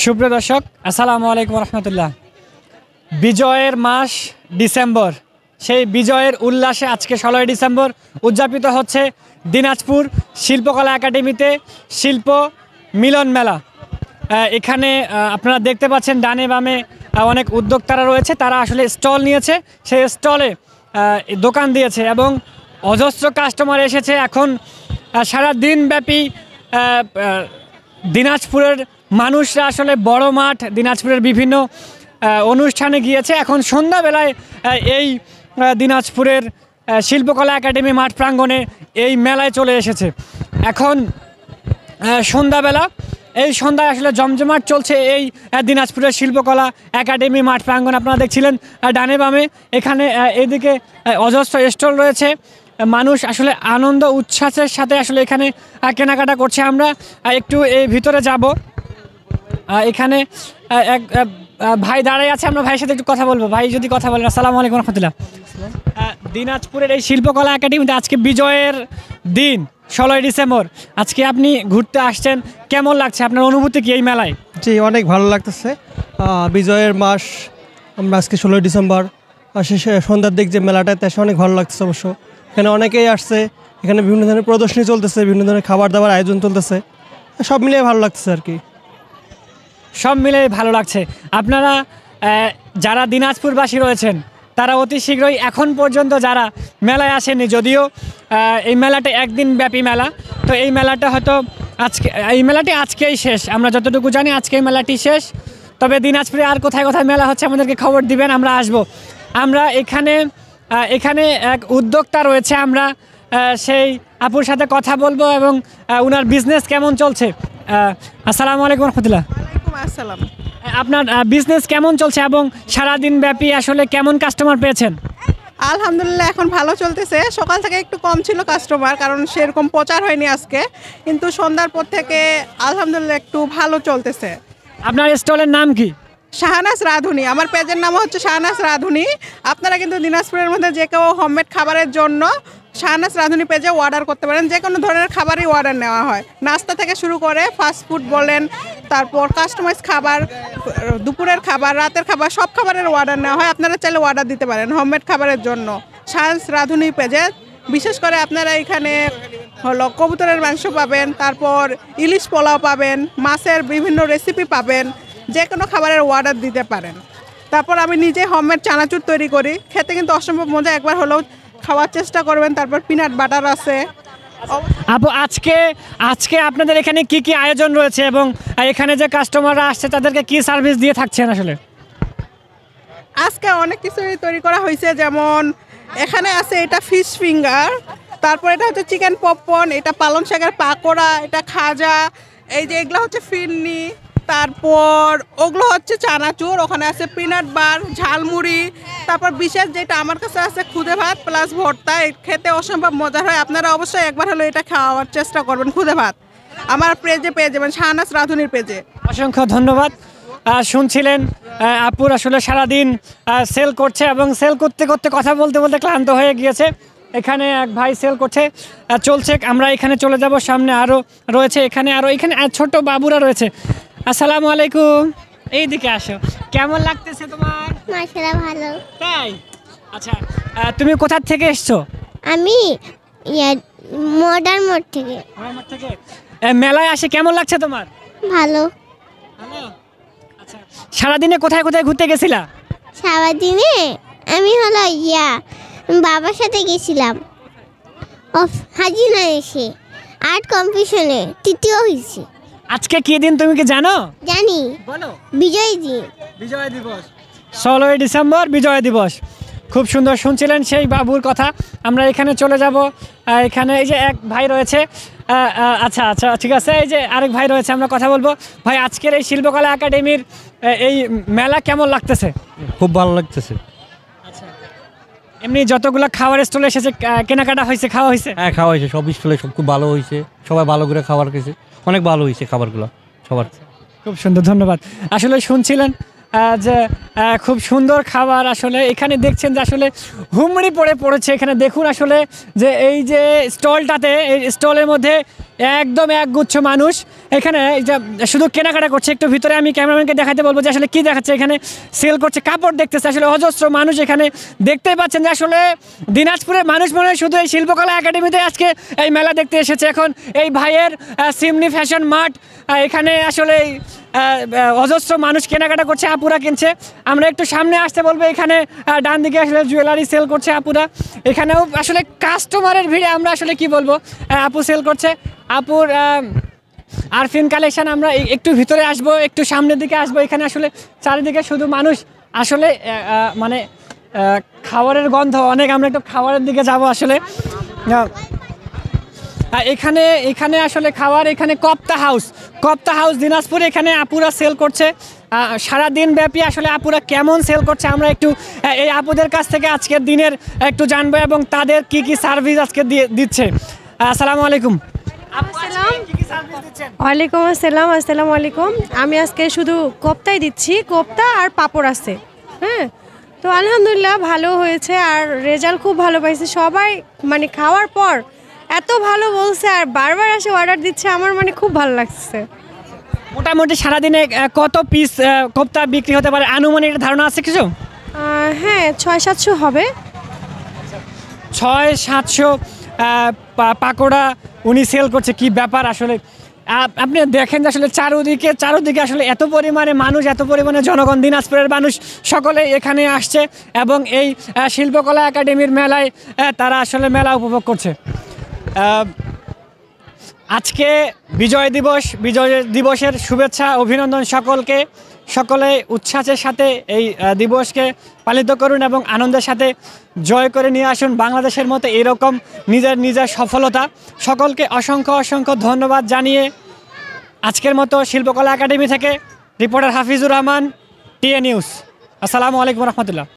সুপ্রিয় দর্শক, আসসালামু আলাইকুম রহমতুল্লাহ। বিজয়ের মাস ডিসেম্বর, সেই বিজয়ের উল্লাসে আজকে 16ই ডিসেম্বর উদযাপিত হচ্ছে দিনাজপুর শিল্পকলা একাডেমিতে শিল্প মিলন মেলা। এখানে আপনারা দেখতে পাচ্ছেন ডানে বামে অনেক উদ্যোক্তারা রয়েছে, তারা আসলে স্টল নিয়েছে, সেই স্টলে দোকান দিয়েছে এবং অজস্র কাস্টমার এসেছে। এখন সারা দিনব্যাপী দিনাজপুরের মানুষরা আসলে বড় মাঠ দিনাজপুরের বিভিন্ন অনুষ্ঠানে গিয়েছে। এখন সন্ধ্যাবেলায় এই দিনাজপুরের শিল্পকলা একাডেমি মাঠ প্রাঙ্গণে এই মেলায় চলে এসেছে। এখন সন্ধ্যাবেলা, এই সন্ধ্যায় আসলে জমজমাট চলছে এই দিনাজপুরের শিল্পকলা একাডেমি মাঠ প্রাঙ্গণ। আপনারা দেখছিলেন ডানে বামে, এখানে এদিকে অজস্র স্টল রয়েছে। মানুষ আসলে আনন্দ উচ্ছ্বাসের সাথে আসলে এখানে কেনাকাটা করছে। আমরা একটু এই ভিতরে যাব। এখানে এক ভাই দাঁড়াই আছে, আমরা ভাইয়ের সাথে একটু কথা বলবো। ভাই যদি কথা বলেন। আসসালামু আলাইকুম রহমতুল্লাহ। দিনাজপুরের এই শিল্পকলা একাডেমিতে আজকে বিজয়ের দিন 16ই ডিসেম্বর, আজকে আপনি ঘুরতে আসছেন, কেমন লাগছে, আপনার অনুভূতি কি এই মেলায়? জি, অনেক ভালো লাগতেছে। বিজয়ের মাস, আমরা আজকে 16ই ডিসেম্বর শেষে সন্ধ্যার দিক যে মেলাটাতে এসে অনেক ভালো লাগতেছে। অবশ্য এখানে অনেকেই আসছে, এখানে বিভিন্ন ধরনের প্রদর্শনী চলতেছে, বিভিন্ন ধরনের খাবার দাবার আয়োজন চলতেছে, সব মিলিয়ে ভালো লাগতেছে আর কি। সব মিলে ভালো লাগছে। আপনারা যারা দিনাজপুরবাসী রয়েছেন তারা অতি শীঘ্রই, এখন পর্যন্ত যারা মেলায় আসেনি, যদিও এই মেলাটা একদিন ব্যাপী মেলা, তো এই মেলাটা হয়তো এই মেলাটি আজকেই শেষ, আমরা যতটুকু জানি আজকেই মেলাটি শেষ। তবে দিনাজপুরে আর কোথায় কোথায় মেলা হচ্ছে আমাদেরকে খবর দিবেন, আমরা আসব। আমরা এখানে এক উদ্যোক্তা রয়েছে, আমরা সেই আপুর সাথে কথা বলবো এবং ওনার বিজনেস কেমন চলছে। আসসালামু আলাইকুম রহমতুল্লাহ। আসসালাম। আপনার বিজনেস কেমন চলছে এবং সারাদিন ব্যাপী আসলে কেমন কাস্টমার পেয়েছেন? আলহামদুলিল্লাহ, এখন ভালো চলতেছে। সকাল থেকে একটু কম ছিল কাস্টমার, কারণ সেরকম প্রচার হয়নি আজকে, কিন্তু সন্ধ্যার পর থেকে আলহামদুলিল্লাহ একটু ভালো চলতেছে। আপনার স্টলের নাম কি? শাহনাজ রাঁধুনি। আমার পেজের নামও হচ্ছে শাহনাজ রাঁধুনি। আপনারা কিন্তু দিনাজপুরের মধ্যে যে কেউ হোমমেড খাবারের জন্য শাহনাজ রাঁধুনি পেজে অর্ডার করতে পারেন। যে কোনো ধরনের খাবারই অর্ডার নেওয়া হয়, নাস্তা থেকে শুরু করে ফাস্টফুড বলেন, তারপর কাস্টমাইজ খাবার, দুপুরের খাবার, রাতের খাবার, সব খাবারের অর্ডার নেওয়া হয়। আপনারা চাইলে অর্ডার দিতে পারেন হোমমেড খাবারের জন্য শাহনাজ রাঁধুনি পেজে। বিশেষ করে আপনারা এখানে হলো কবুতরের মাংস পাবেন, তারপর ইলিশ পোলাও পাবেন, মাছের বিভিন্ন রেসিপি পাবেন, যে কোনো খাবারের অর্ডার দিতে পারেন। তারপর আমি নিজে হোমমেড চানাচুর তৈরি করি, খেতে কিন্তু অসম্ভব মজা, একবার হলেও খাওয়ার চেষ্টা করবেন। তারপর পিনাট বাটার আছে। আপু, আজকে আপনাদের এখানে কি কি আয়োজন রয়েছে এবং এখানে যে কাস্টমাররা আসছে তাদেরকে কি সার্ভিস দিয়ে থাকছেন? আসলে আজকে অনেক কিছুই তৈরি করা হয়েছে, যেমন এখানে আছে এটা ফিশ ফিঙ্গার, তারপর এটা হচ্ছে চিকেন পপকর্ন, এটা পালং শাকের পাকোড়া, এটা খাজা, এই যে এগুলো হচ্ছে ফিরনি, তারপর ওগুলো হচ্ছে চানাচুর, ওখানে আছে পিনাট বার, ঝালমুড়ি, তারপর বিশেষ যেটা আমার কাছে আছে খুদে ভাত প্লাস ভর্তা, খেতে অসম্ভব মজার হয়। আপনারা অবশ্যই একবার হলো এটা খাওয়ার চেষ্টা করবেন। খুদে ভাত আমার পেজে পেয়ে যাবেন, শাহনাজ রাঁধুনির পেজে। অসংখ্য ধন্যবাদ। শুনছিলেন আপুর আসলে সারাদিন সেল করছে এবং সেল করতে করতে কথা বলতে বলতে ক্লান্ত হয়ে গিয়েছে। এখানে এক ভাই সেল করছে, চলছে। আমরা এখানে চলে যাব, সামনে আরও রয়েছে, এখানে ছোট বাবুরা রয়েছে। আসসালামু আলাইকুম, এইদিকে আসো। কেমন লাগতেছে তোমার? মাশাআল্লাহ, ভালো। তাই? আচ্ছা, তুমি কোথা থেকে এসছো? আমি মডার্ন মোড় থেকে। মেলায় আসে কেমন লাগছে তোমার? ভালো। ভালো। আচ্ছা, সারাদিনে কোথায় কোথায় ঘুরতে গেছিলা? সারাদিনে আমি হলো বাবার সাথে গেছিলাম হাজিনা এসে আর্ট কম্পিটিশনে তৃতীয় হয়েছি। আজকে কি দিন তুমি কি জানো? জানি। বলো। বিজয় দিন, বিজয় দিবস, 16ই ডিসেম্বর বিজয় দিবস। খুব সুন্দর শুনছিলেন সেই বাবুর কথা। আমরা এখানে চলে যাব। এখানে এই যে এক ভাই রয়েছে। আচ্ছা আচ্ছা, ঠিক আছে, এই যে আরেক ভাই রয়েছে, আমরা কথা বলবো। ভাই, আজকের এই শিল্পকলা একাডেমির এই মেলা কেমন লাগতেছে? খুব ভালো লাগতেছে। আচ্ছা, এমনি যতগুলো খাবার স্টল এসেছে কেনাকাটা হয়েছে, খাওয়া হয়েছে? হ্যাঁ, খাওয়া হয়েছে, সব স্টলে সব খুব ভালো হয়েছে, সবাই ভালো করে খাবার খেয়েছে, অনেক ভালো হয়েছে খাবারগুলো সবার। খুব সুন্দর, ধন্যবাদ। আসলে শুনছিলেন যে খুব সুন্দর খাবার। আসলে এখানে দেখছেন যে আসলে হুমড়ি পড়েছে। এখানে দেখুন আসলে যে এই যে স্টলটাতে, এই স্টলের মধ্যে একদম একগুচ্ছ মানুষ এখানে এই যে শুধু কেনাকাটা করছে। একটু ভিতরে আমি ক্যামেরাম্যানকে দেখাতে বলবো যে আসলে কী দেখাচ্ছে। এখানে সেল করছে, কাপড় দেখতেছে, আসলে অজস্র মানুষ এখানে দেখতেই পাচ্ছেন যে আসলে দিনাজপুরের মানুষ মনে হয় শুধু এই শিল্পকলা একাডেমিতে আজকে এই মেলা দেখতে এসেছে। এখন এই ভাইয়ের সিমনি ফ্যাশন মার্ট, এখানে আসলে অজস্র মানুষ কেনাকাটা করছে, আপুরা কিনছে। আমরা একটু সামনে আসতে বলবো। এখানে ডান দিকে আসলে জুয়েলারি সেল করছে আপুরা। এখানেও আসলে কাস্টমারের ভিড়ে আমরা আসলে কি বলবো, আপু সেল করছে। আপুর আরফিন কালেকশন। আমরা একটু ভিতরে আসবো, একটু সামনের দিকে আসবো। এখানে আসলে চারিদিকে শুধু মানুষ, আসলে মানে খাবারের গন্ধ অনেক। আমরা একটু খাবারের দিকে যাব আসলে। এখানে আসলে খাবার, এখানে কপ্তা হাউস দিনাজপুর, এখানে আপুরা সেল করছে সারাদিন ব্যাপী। আসলে আপুরা কেমন সেল করছে আমরা একটু এই আপুদের কাছ থেকে আজকের দিনের একটু জানবো এবং তাদের কি কি সার্ভিস আজকে দিচ্ছে। আসসালামু আলাইকুম। ওয়ালাইকুম আসসালাম। আসসালামু আলাইকুম। আমি আজকে শুধু কোপ্তাই দিচ্ছি, কোপ্তা আর পাঁপড় আছে। হ্যাঁ, তো আলহামদুলিল্লাহ ভালো হয়েছে আর রেজাল্ট খুব ভালো পাইছে। সবাই মানে খাওয়ার পর এত ভালো বলছে আর বারবার এসে অর্ডার দিচ্ছে, আমার মানে খুব ভালো লাগছে। মোটামুটি সারাদিনে কত পিস কোপ্তা বিক্রি হতে পারে আনুমানিক ধারণা আছে কিছু? হ্যাঁ, 600-700 হবে। 600-700 পাকোড়া উনি সেল করছে। কি ব্যাপার আসলে, আপনি দেখেন যে আসলে চারোদিকে আসলে এত পরিমাণে মানুষ, এত পরিমাণে জনগণ, দিনাজপুরের মানুষ সকলে এখানে আসছে এবং এই শিল্পকলা একাডেমির মেলায় তারা আসলে মেলা উপভোগ করছে। আজকে বিজয় দিবসের শুভেচ্ছা অভিনন্দন সকলকে। সকলে উচ্ছ্বাসের সাথে এই দিবসকে পালিত করুন এবং আনন্দের সাথে জয় করে নিয়ে আসুন বাংলাদেশের মতো এরকম নিজের সফলতা। সকলকে অসংখ্য ধন্যবাদ জানিয়ে আজকের মতো শিল্পকলা একাডেমি থেকে reporter Hafizur Rahman, TA news. আসসালামু আলাইকুম রহমতুল্লাহ।